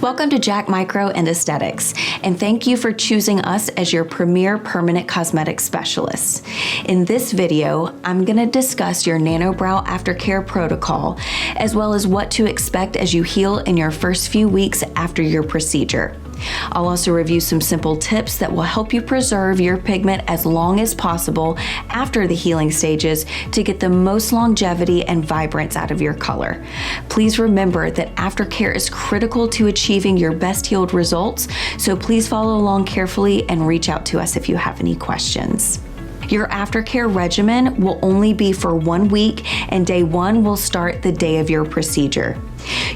Welcome to GiacMicro and Aesthetics, and thank you for choosing us as your premier permanent cosmetic specialist. In this video, I'm going to discuss your Nano Brow Aftercare Protocol, as well as what to expect as you heal in your first few weeks after your procedure. I'll also review some simple tips that will help you preserve your pigment as long as possible after the healing stages to get the most longevity and vibrance out of your color. Please remember that aftercare is critical to achieving your best healed results, so please follow along carefully and reach out to us if you have any questions. Your aftercare regimen will only be for 1 week, and day 1 will start the day of your procedure.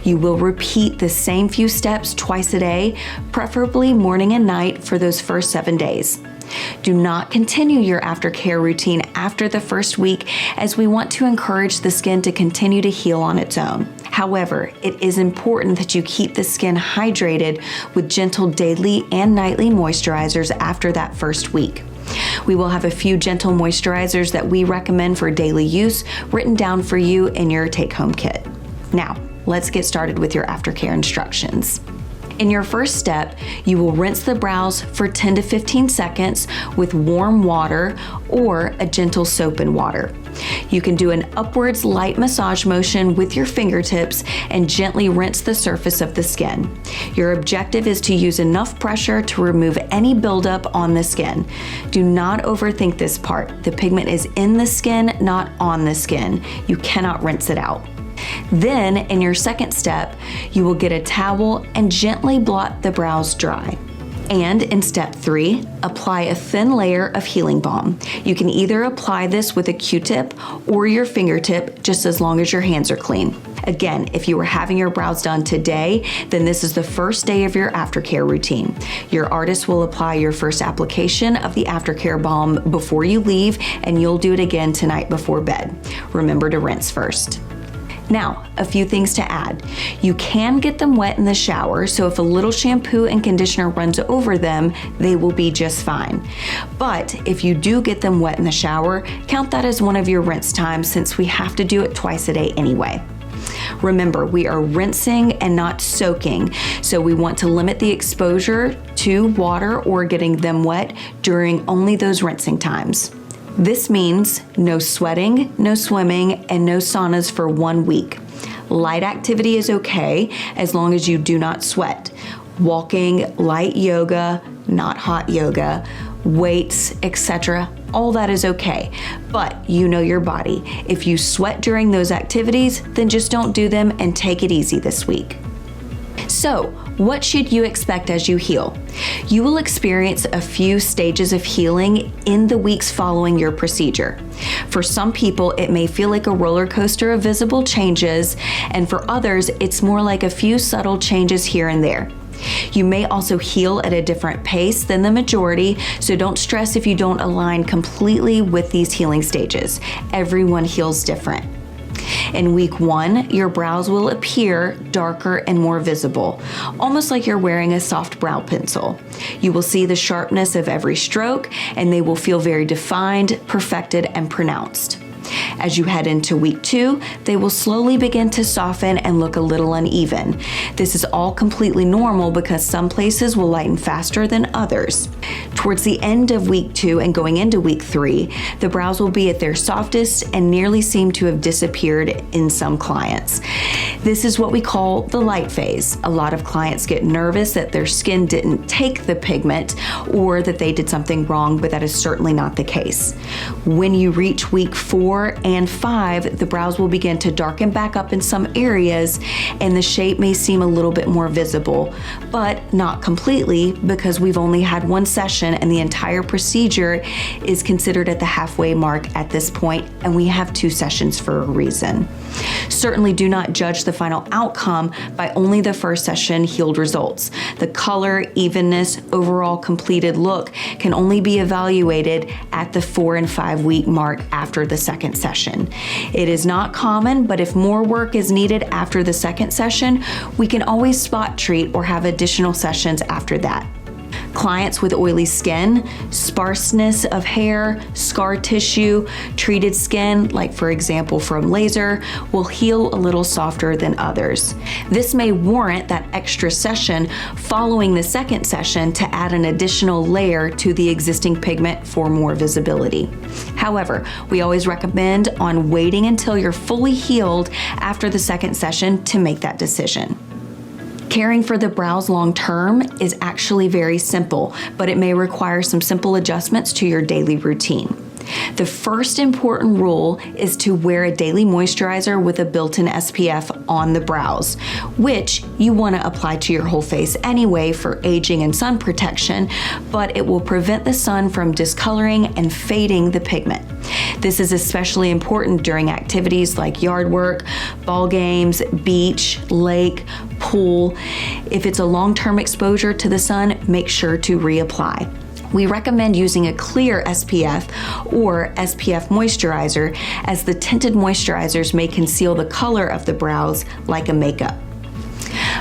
You will repeat the same few steps twice a day, preferably morning and night for those first 7 days. Do not continue your aftercare routine after the first week, as we want to encourage the skin to continue to heal on its own. However, it is important that you keep the skin hydrated with gentle daily and nightly moisturizers after that first week. We will have a few gentle moisturizers that we recommend for daily use written down for you in your take-home kit. Now, let's get started with your aftercare instructions. In your first step, you will rinse the brows for 10 to 15 seconds with warm water or a gentle soap and water. You can do an upwards light massage motion with your fingertips and gently rinse the surface of the skin. Your objective is to use enough pressure to remove any buildup on the skin. Do not overthink this part. The pigment is in the skin, not on the skin. You cannot rinse it out. Then, in your second step, you will get a towel and gently blot the brows dry. And in step 3, apply a thin layer of healing balm. You can either apply this with a Q-tip or your fingertip, just as long as your hands are clean. Again, if you are having your brows done today, then this is the first day of your aftercare routine. Your artist will apply your first application of the aftercare balm before you leave, and you'll do it again tonight before bed. Remember to rinse first. Now, a few things to add. You can get them wet in the shower, so if a little shampoo and conditioner runs over them, they will be just fine. But if you do get them wet in the shower, count that as one of your rinse times, since we have to do it twice a day anyway. Remember, we are rinsing and not soaking, so we want to limit the exposure to water or getting them wet during only those rinsing times. This means no sweating, no swimming, and no saunas for 1 week. Light activity is okay as long as you do not sweat. Walking, light yoga, not hot yoga, weights, etc., all that is okay. But you know your body. If you sweat during those activities, then just don't do them and take it easy this week. So, what should you expect as you heal? You will experience a few stages of healing in the weeks following your procedure. For some people, it may feel like a roller coaster of visible changes, and for others, it's more like a few subtle changes here and there. You may also heal at a different pace than the majority, so don't stress if you don't align completely with these healing stages. Everyone heals different. In week 1, your brows will appear darker and more visible, almost like you're wearing a soft brow pencil. You will see the sharpness of every stroke, and they will feel very defined, perfected, and pronounced. As you head into week 2, they will slowly begin to soften and look a little uneven. This is all completely normal because some places will lighten faster than others. Towards the end of week 2 and going into week 3, the brows will be at their softest and nearly seem to have disappeared in some clients. This is what we call the light phase. A lot of clients get nervous that their skin didn't take the pigment or that they did something wrong, but that is certainly not the case. When you reach week 4 and 5, the brows will begin to darken back up in some areas, and the shape may seem a little bit more visible, but not completely, because we've only had 1 session and the entire procedure is considered at the halfway mark at this point, and we have 2 sessions for a reason. Certainly do not judge the final outcome by only the first session healed results. The color, evenness, overall completed look can only be evaluated at the 4 and 5 week mark after the second session. It is not common, but if more work is needed after the second session, we can always spot treat or have additional sessions after that. Clients with oily skin, sparseness of hair, scar tissue, treated skin, like for example from laser, will heal a little softer than others. This may warrant that extra session following the second session to add an additional layer to the existing pigment for more visibility. However, we always recommend on waiting until you're fully healed after the second session to make that decision. Caring for the brows long term is actually very simple, but it may require some simple adjustments to your daily routine. The first important rule is to wear a daily moisturizer with a built-in SPF on the brows, which you want to apply to your whole face anyway for aging and sun protection, but it will prevent the sun from discoloring and fading the pigment. This is especially important during activities like yard work, ball games, beach, lake, pool. If it's a long-term exposure to the sun, make sure to reapply. We recommend using a clear SPF or SPF moisturizer, as the tinted moisturizers may conceal the color of the brows like a makeup.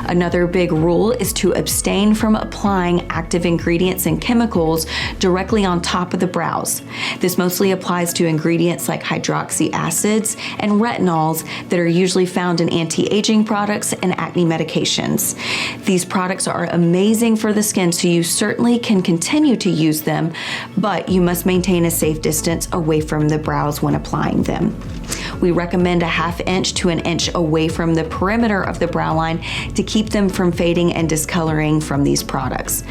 Another big rule is to abstain from applying active ingredients and chemicals directly on top of the brows. This mostly applies to ingredients like hydroxy acids and retinols that are usually found in anti-aging products and acne medications. These products are amazing for the skin, so you certainly can continue to use them, but you must maintain a safe distance away from the brows when applying them. We recommend a 1/2 inch to 1 inch away from the perimeter of the brow line to keep them from fading and discoloring from these products.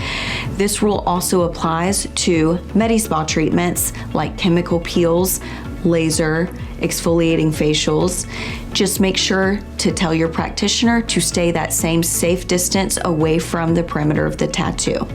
This rule also applies to Medi-Spa treatments like chemical peels, laser, exfoliating facials. Just make sure to tell your practitioner to stay that same safe distance away from the perimeter of the tattoo.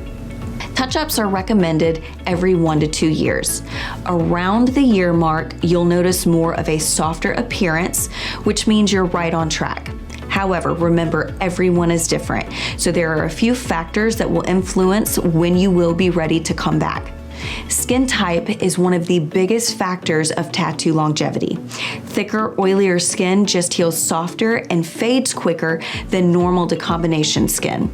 Touch-ups are recommended every 1 to 2 years. Around the year mark, you'll notice more of a softer appearance, which means you're right on track. However, remember, everyone is different, so there are a few factors that will influence when you will be ready to come back. Skin type is one of the biggest factors of tattoo longevity. Thicker, oilier skin just heals softer and fades quicker than normal to combination skin.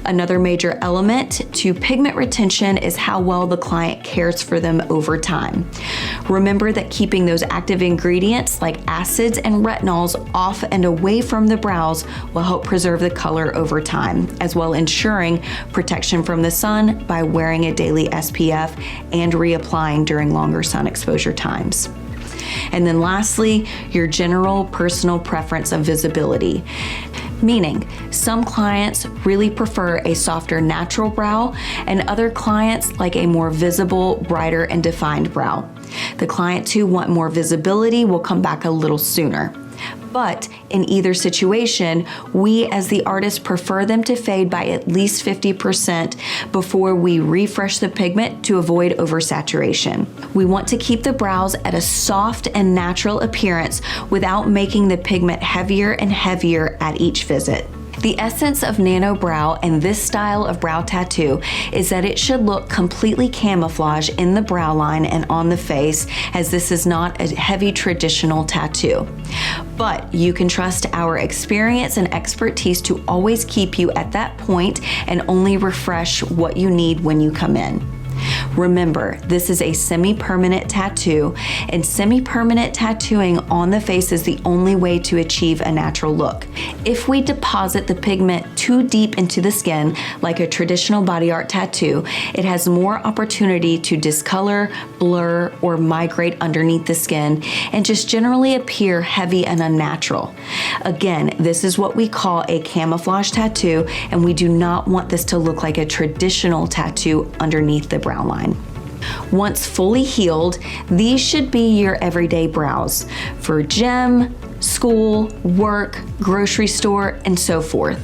Another major element to pigment retention is how well the client cares for them over time. Remember that keeping those active ingredients like acids and retinols off and away from the brows will help preserve the color over time, as well ensuring protection from the sun by wearing a daily SPF and reapplying during longer sun exposure times. And then lastly, your general personal preference of visibility. Meaning, some clients really prefer a softer natural brow, and other clients like a more visible, brighter, and defined brow. The clients who want more visibility will come back a little sooner. But in either situation, we as the artist prefer them to fade by at least 50% before we refresh the pigment to avoid oversaturation. We want to keep the brows at a soft and natural appearance without making the pigment heavier and heavier at each visit. The essence of Nano Brow and this style of brow tattoo is that it should look completely camouflage in the brow line and on the face, as this is not a heavy traditional tattoo. But you can trust our experience and expertise to always keep you at that point and only refresh what you need when you come in. Remember, this is a semi-permanent tattoo, and semi-permanent tattooing on the face is the only way to achieve a natural look. If we deposit the pigment too deep into the skin, like a traditional body art tattoo, it has more opportunity to discolor, blur, or migrate underneath the skin and just generally appear heavy and unnatural. Again, this is what we call a camouflage tattoo, and we do not want this to look like a traditional tattoo underneath the brow line. Once fully healed, these should be your everyday brows for gym, school, work, grocery store, and so forth.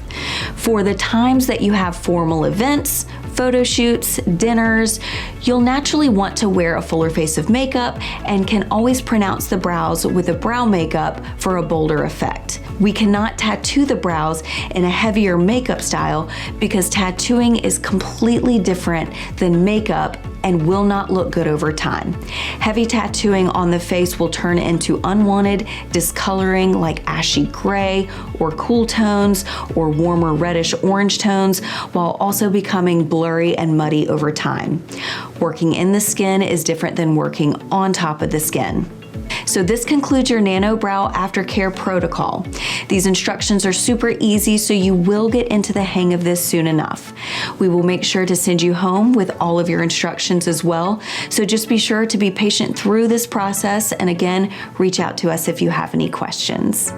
For the times that you have formal events, photo shoots, dinners, you'll naturally want to wear a fuller face of makeup and can always pronounce the brows with a brow makeup for a bolder effect. We cannot tattoo the brows in a heavier makeup style because tattooing is completely different than makeup, and will not look good over time. Heavy tattooing on the face will turn into unwanted discoloring like ashy gray or cool tones or warmer reddish orange tones, while also becoming blurry and muddy over time. Working in the skin is different than working on top of the skin. So this concludes your Nano Brow Aftercare Protocol. These instructions are super easy, so you will get into the hang of this soon enough. We will make sure to send you home with all of your instructions as well, so just be sure to be patient through this process, and again, reach out to us if you have any questions.